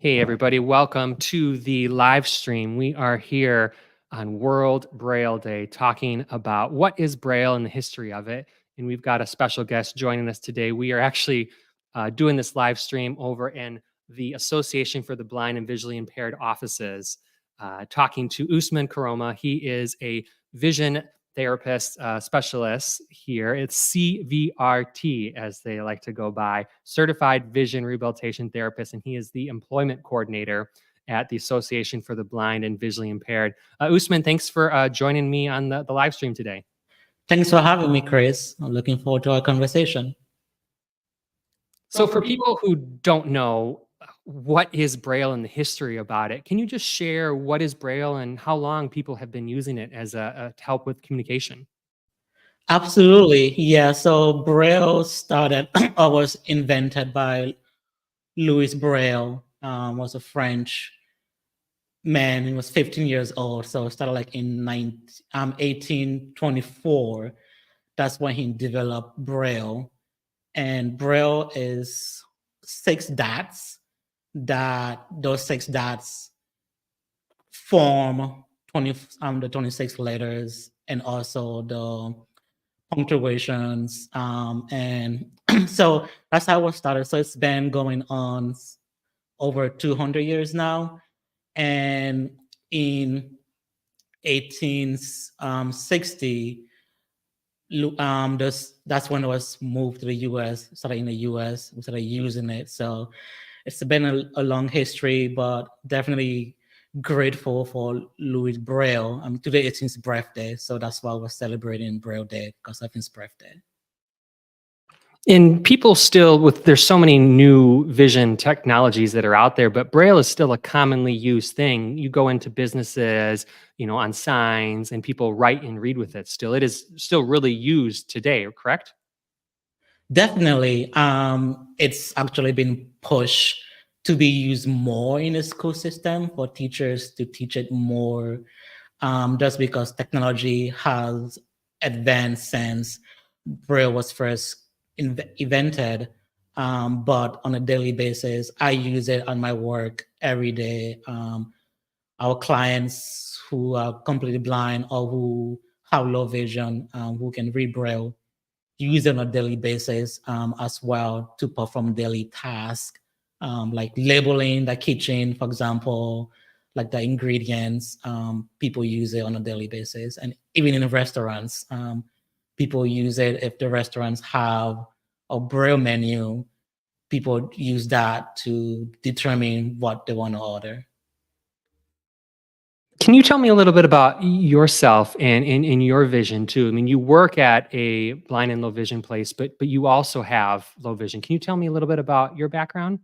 Hey, everybody, welcome to the live stream. We are here on World Braille Day talking about what is Braille and the history of it. And we've got a special guest joining us today. We are actually doing this live stream over in the Association for the Blind and Visually Impaired offices, talking to Usman Koroma. He is a vision therapist specialist here. It's CVRT, as they like to go by, Certified Vision Rehabilitation Therapist, and he is the employment coordinator at the Association for the Blind and Visually Impaired. Usman, thanks for joining me on the live stream today. Thanks for having me, Chris. I'm looking forward to our conversation. So for people who don't know, what is Braille and the history about it, can you just share what is Braille and how long people have been using it as a to help with communication? Absolutely. Yeah. So Braille started or was invented by Louis Braille, was a French man. He was 15 years old. So it started like in 1824. That's when he developed Braille. And Braille is 6 dots that those 6 dots form the 26 letters and also the punctuations. And so that's how it started. So it's been going on over 200 years now. And in 1860, that's when it was moved to the US, started in the US, we started using it. So it's been a long history, but definitely grateful for Louis Braille. Today it's his birthday, so that's why we're celebrating Braille Day, because of his birthday. And people still, there's so many new vision technologies that are out there, but Braille is still a commonly used thing. You go into businesses, on signs, and people write and read with it still. It is still really used today, correct? Definitely. It's actually been pushed to be used more in the school system for teachers to teach it more, just because technology has advanced since Braille was first invented. But on a daily basis, I use it on my work every day. Our clients who are completely blind or who have low vision, who can read Braille, use it on a daily basis as well to perform daily tasks, like labeling the kitchen, for example, like the ingredients. People use it on a daily basis. And even in restaurants, people use it. If the restaurants have a Braille menu, people use that to determine what they want to order. Can you tell me a little bit about yourself and in your vision too? I mean, you work at a blind and low vision place, but you also have low vision. Can you tell me a little bit about your background?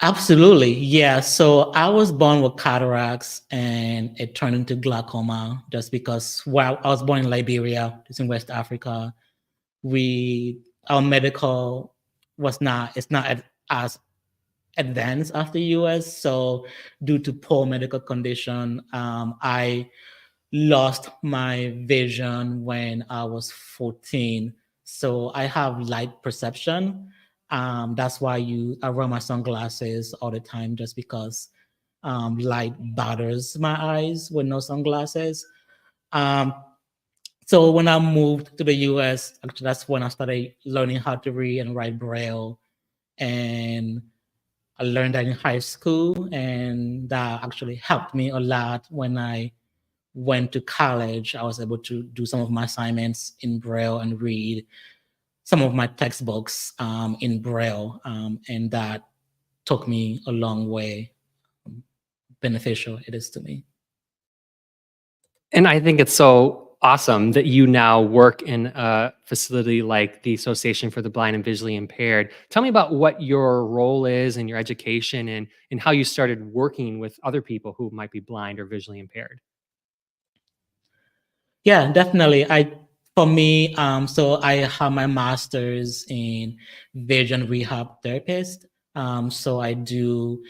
Absolutely. Yeah. So I was born with cataracts and it turned into glaucoma just because I was born in Liberia, it's in West Africa. Our medical it's not as advanced as the US. So due to poor medical condition, I lost my vision when I was 14. So I have light perception. That's why I wear my sunglasses all the time, just because light bothers my eyes with no sunglasses. So when I moved to the US, actually that's when I started learning how to read and write Braille. And I learned that in high school, and that actually helped me a lot when I went to college. I was able to do some of my assignments in Braille and read some of my textbooks in Braille, and that took me a long way. Beneficial it is to me. And I think it's so awesome that you now work in a facility like the Association for the Blind and Visually Impaired. Tell me about what your role is in your education and how you started working with other people who might be blind or visually impaired. Yeah, definitely. For me, so I have my master's in vision rehab therapist. So I do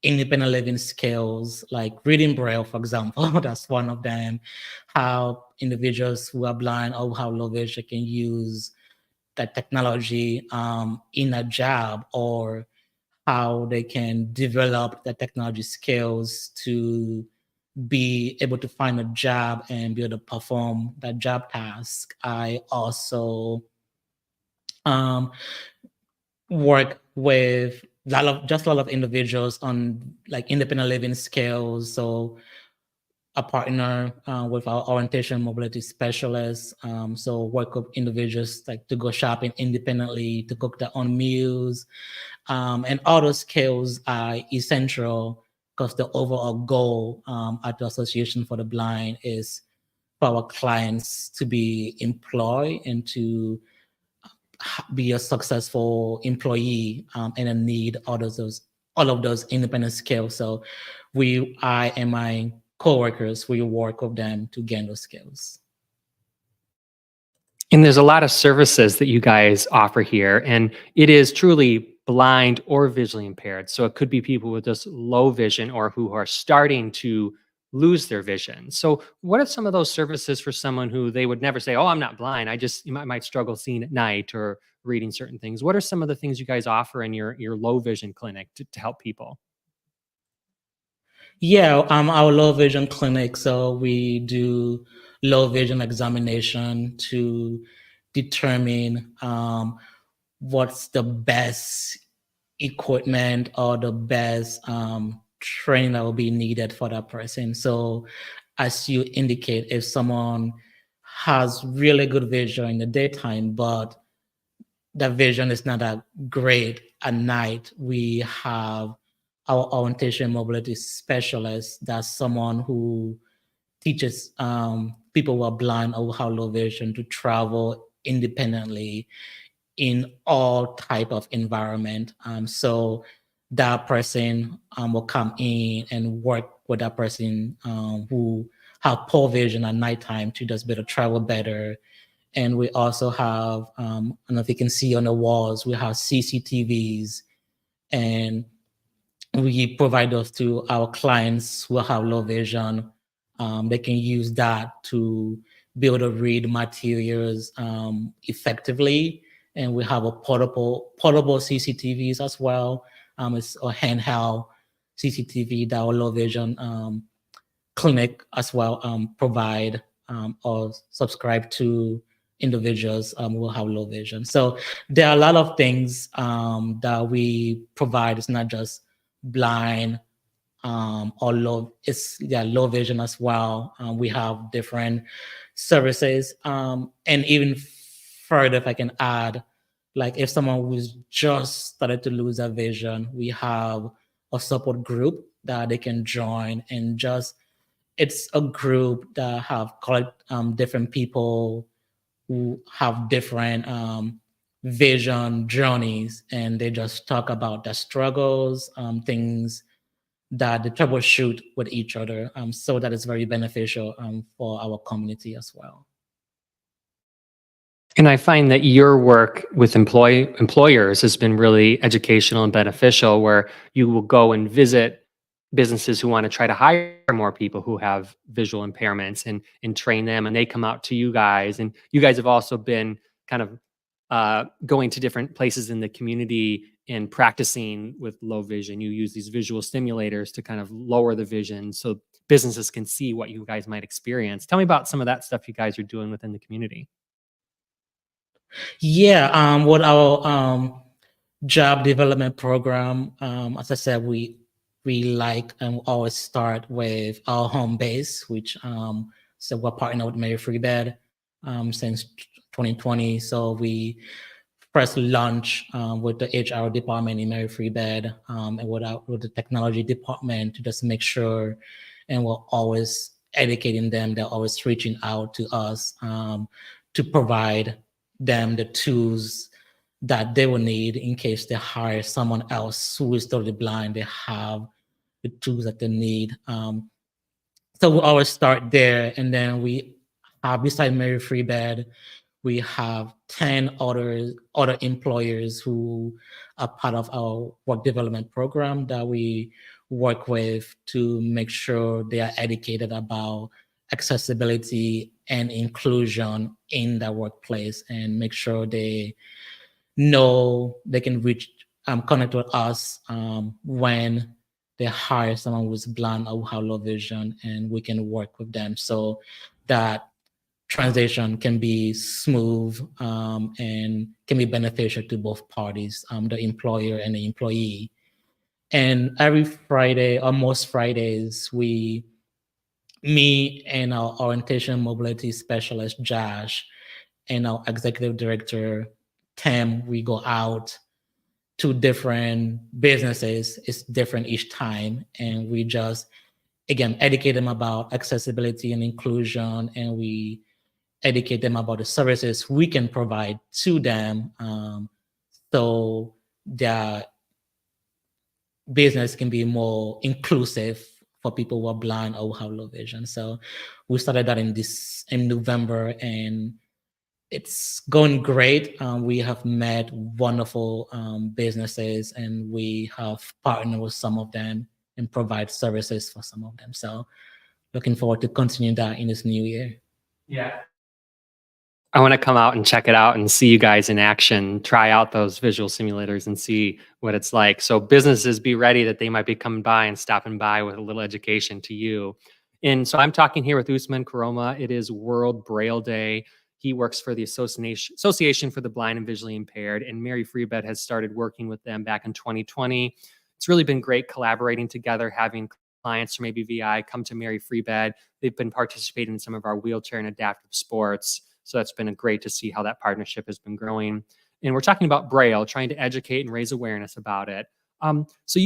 independent living skills like reading Braille, for example. That's one of them. How individuals who are blind or who have low vision can use that technology in a job, or how they can develop the technology skills to be able to find a job and be able to perform that job task. I also um, work with a lot of individuals on like independent living skills. So a partner with our orientation mobility specialists. So work with individuals like to go shopping independently, to cook their own meals, and all those skills are essential because the overall goal at the Association for the Blind is for our clients to be employed and to be a successful employee and then need all of those independent skills. So I and my coworkers, we work with them to gain those skills. And there's a lot of services that you guys offer here, and it is truly blind or visually impaired. So it could be people with just low vision or who are starting to lose their vision. So what are some of those services for someone who they would never say, "Oh, I'm not blind. You might struggle seeing at night or reading certain things." What are some of the things you guys offer in your low vision clinic to help people? Yeah, our low vision clinic. So we do low vision examination to determine what's the best equipment or the best training that will be needed for that person. So, as you indicate, if someone has really good vision in the daytime, but the vision is not that great at night, we have our orientation mobility specialist. That's someone who teaches people who are blind or who have low vision to travel independently in all type of environment. So that person will come in and work with that person who have poor vision at nighttime to just be able to travel better. And we also have, I don't know if you can see on the walls, we have CCTVs, and we provide those to our clients who have low vision. They can use that to be able to read materials effectively. And we have a portable CCTVs as well. It's a handheld CCTV that our low vision clinic as well provide or subscribe to individuals who have low vision. So there are a lot of things that we provide. It's not just blind or low vision as well. We have different services, and even further, if I can add, like if someone who's just started to lose their vision, we have a support group that they can join, and just it's a group that have different people who have different vision journeys, and they just talk about their struggles, things that they troubleshoot with each other. So that is very beneficial for our community as well. And I find that your work with employers has been really educational and beneficial, where you will go and visit businesses who want to try to hire more people who have visual impairments and train them, and they come out to you guys. And you guys have also been kind of going to different places in the community and practicing with low vision. You use these visual stimulators to kind of lower the vision so businesses can see what you guys might experience. Tell me about some of that stuff you guys are doing within the community. Yeah, what our job development program, as I said, we like and always start with our home base, which so we're partnered with Mary Free Bed since 2020. So we first launch with the HR department in Mary Free Bed and with the technology department to just make sure, and we're always educating them. They're always reaching out to us to provide them the tools that they will need in case they hire someone else who is totally blind. They have the tools that they need. So we always start there, and then we have beside Mary Free Bed, we have 10 other employers who are part of our work development program that we work with to make sure they are educated about accessibility and inclusion in the workplace, and make sure they know they can reach connect with us when they hire someone who's blind or who have low vision, and we can work with them so that transition can be smooth and can be beneficial to both parties, the employer and the employee. And every Friday, or most Fridays, me and our orientation mobility specialist, Josh, and our executive director, Tim, we go out to different businesses. It's different each time. And we just, again, educate them about accessibility and inclusion. And we educate them about the services we can provide to them, so their business can be more inclusive for people who are blind or who have low vision. So we started that in November, and it's going great. We have met wonderful businesses, and we have partnered with some of them and provide services for some of them. So looking forward to continue that in this new year. Yeah. I want to come out and check it out and see you guys in action, try out those visual simulators and see what it's like. So businesses, be ready that they might be coming by and stopping by with a little education to you. And so I'm talking here with Osman Koroma. It is World Braille Day. He works for the Association for the Blind and Visually Impaired, and Mary Freebed has started working with them back in 2020. It's really been great collaborating together, having clients from ABVI come to Mary Freebed. They've been participating in some of our wheelchair and adaptive sports. So that's been great to see how that partnership has been growing. And we're talking about Braille, trying to educate and raise awareness about it. So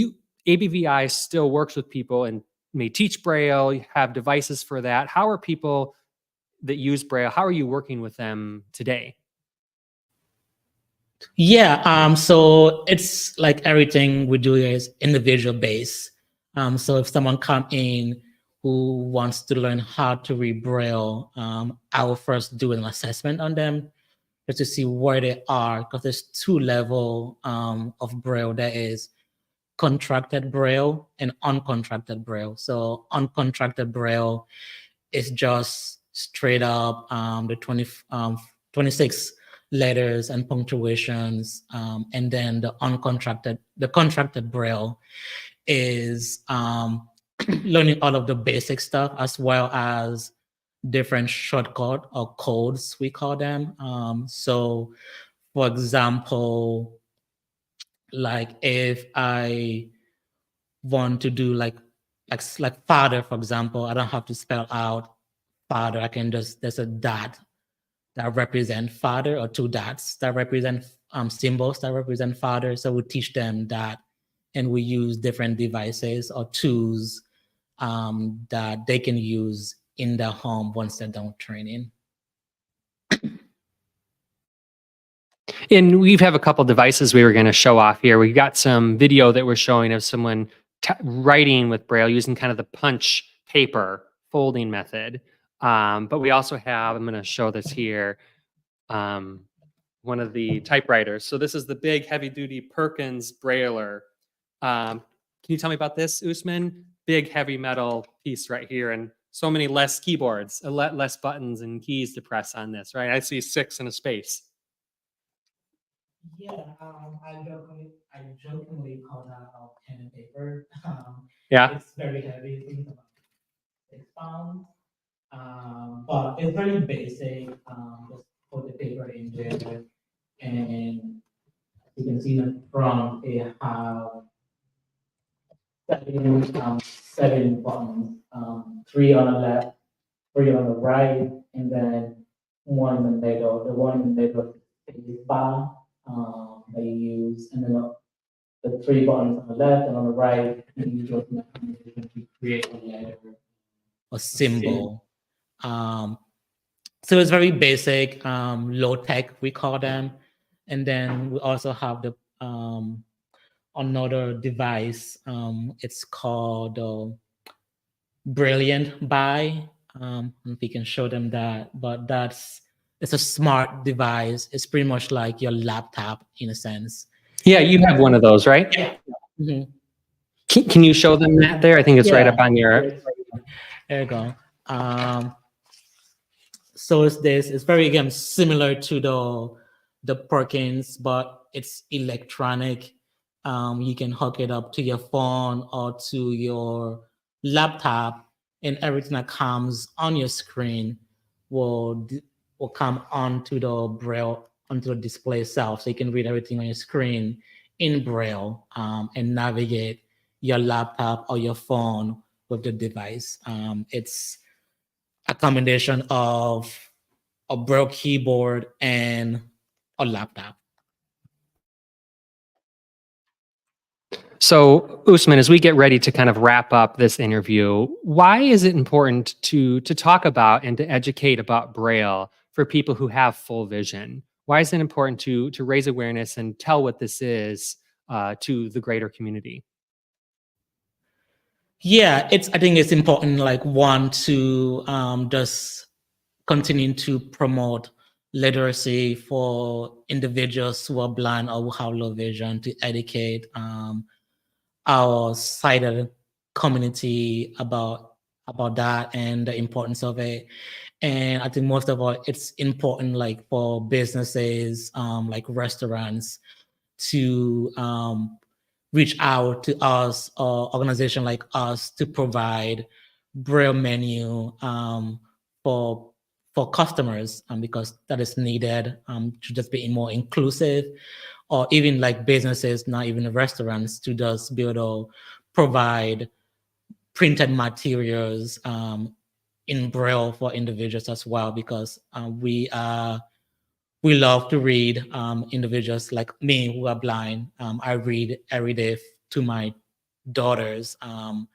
ABVI still works with people and may teach Braille, you have devices for that. How are people that use Braille, how are you working with them today? Yeah, so it's like everything we do is individual based. So if someone come in who wants to learn how to read Braille, I will first do an assessment on them just to see where they are, because there's two level of Braille. There is contracted Braille and uncontracted Braille. So uncontracted Braille is just straight up the 26 letters and punctuations, and then the contracted Braille is learning all of the basic stuff, as well as different shortcut or codes, we call them. So for example, like if I want to do like father, for example, I don't have to spell out father. I can just, there's a dot that represent father, or two dots that represent symbols that represent father. So we teach them that, and we use different devices or tools that they can use in their home once they're done with training. And we have a couple devices we were going to show off here. We got some video that we're showing of someone writing with Braille using kind of the punch paper folding method. But we also have, I'm going to show this here, one of the typewriters. So this is the big heavy duty Perkins Brailler. Can you tell me about this, Usman? Big heavy metal piece right here, and so many less keyboards, less buttons and keys to press on this, right? I see 6 in a space. Yeah, I jokingly call that a pen and paper. Yeah. It's very heavy. I think it's about 6 pounds. But it's very basic. Just put the paper in there, and you can see in the front it have seven buttons. 3 on the left, 3 on the right, and then 1 in the middle. The one in the middle is the bar that you use, and then the 3 buttons on the left and on the right, you use those mechanisms to create a letter, a symbol. So it's very basic, low tech, we call them. And then we also have the another device. It's called Brilliant Buy. If we can show them that, but it's a smart device. It's pretty much like your laptop in a sense. Yeah, you have one of those, right? Yeah. Mm-hmm. Can you show them that there? I think it's right up on your. There you go. So it's very, again, similar to the Perkins, but it's electronic. You can hook it up to your phone or to your laptop, and everything that comes on your screen will come onto the Braille, onto the display itself, so you can read everything on your screen in Braille, and navigate your laptop or your phone with the device. It's a combination of a Braille keyboard and a laptop. So, Usman, as we get ready to kind of wrap up this interview, why is it important to talk about and to educate about Braille for people who have full vision? Why is it important to raise awareness and tell what this is to the greater community? Yeah, I think it's important, like, one, to just continue to promote literacy for individuals who are blind or who have low vision, to educate our sighted community about that and the importance of it. And I think most of all, it's important, like, for businesses, like restaurants, to reach out to us, or organization like us, to provide Braille menu for customers, because that is needed, to just be more inclusive, or even like businesses, not even restaurants, to just be able to provide printed materials in Braille for individuals as well, because we love to read. Individuals like me who are blind, I read every day to my daughters, and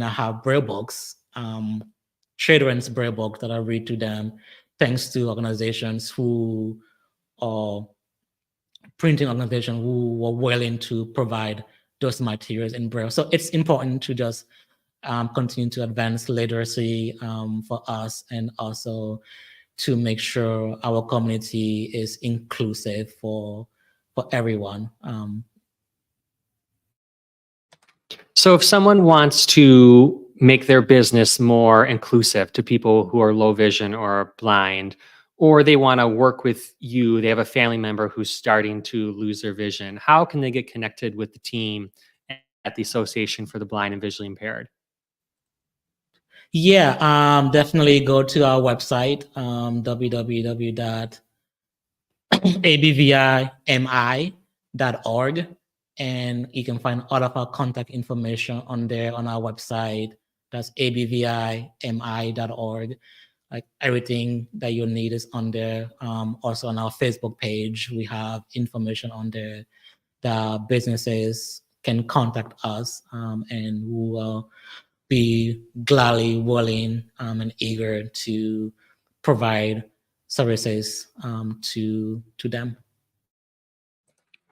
I have Braille books, children's Braille books that I read to them, thanks to organizations who are printing organizations who were willing to provide those materials in Braille. So it's important to just continue to advance literacy for us, and also to make sure our community is inclusive for everyone. So, if someone wants to make their business more inclusive to people who are low vision or blind, or they want to work with you, they have a family member who's starting to lose their vision, how can they get connected with the team at the Association for the Blind and Visually Impaired? Yeah, definitely go to our website, www.abvimi.org, and you can find all of our contact information on there on our website. That's abvimi.org. Like, everything that you need is on there. Also on our Facebook page, we have information on there that businesses can contact us, and we will be gladly willing and eager to provide services to them.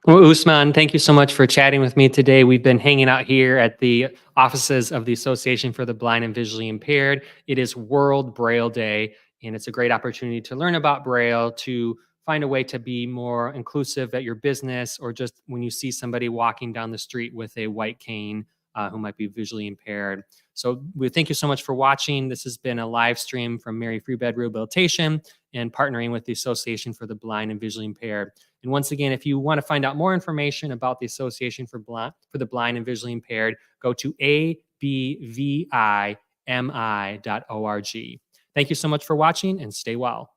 Well, Usman, thank you so much for chatting with me today. We've been hanging out here at the offices of the Association for the Blind and Visually Impaired. It is World Braille Day, and it's a great opportunity to learn about Braille, to find a way to be more inclusive at your business, or just when you see somebody walking down the street with a white cane who might be visually impaired. So we thank you so much for watching. This has been a live stream from Mary Free Bed Rehabilitation and partnering with the Association for the Blind and Visually Impaired. And once again, if you want to find out more information about the Association for the Blind and Visually Impaired, go to abvimi.org. Thank you so much for watching, and stay well.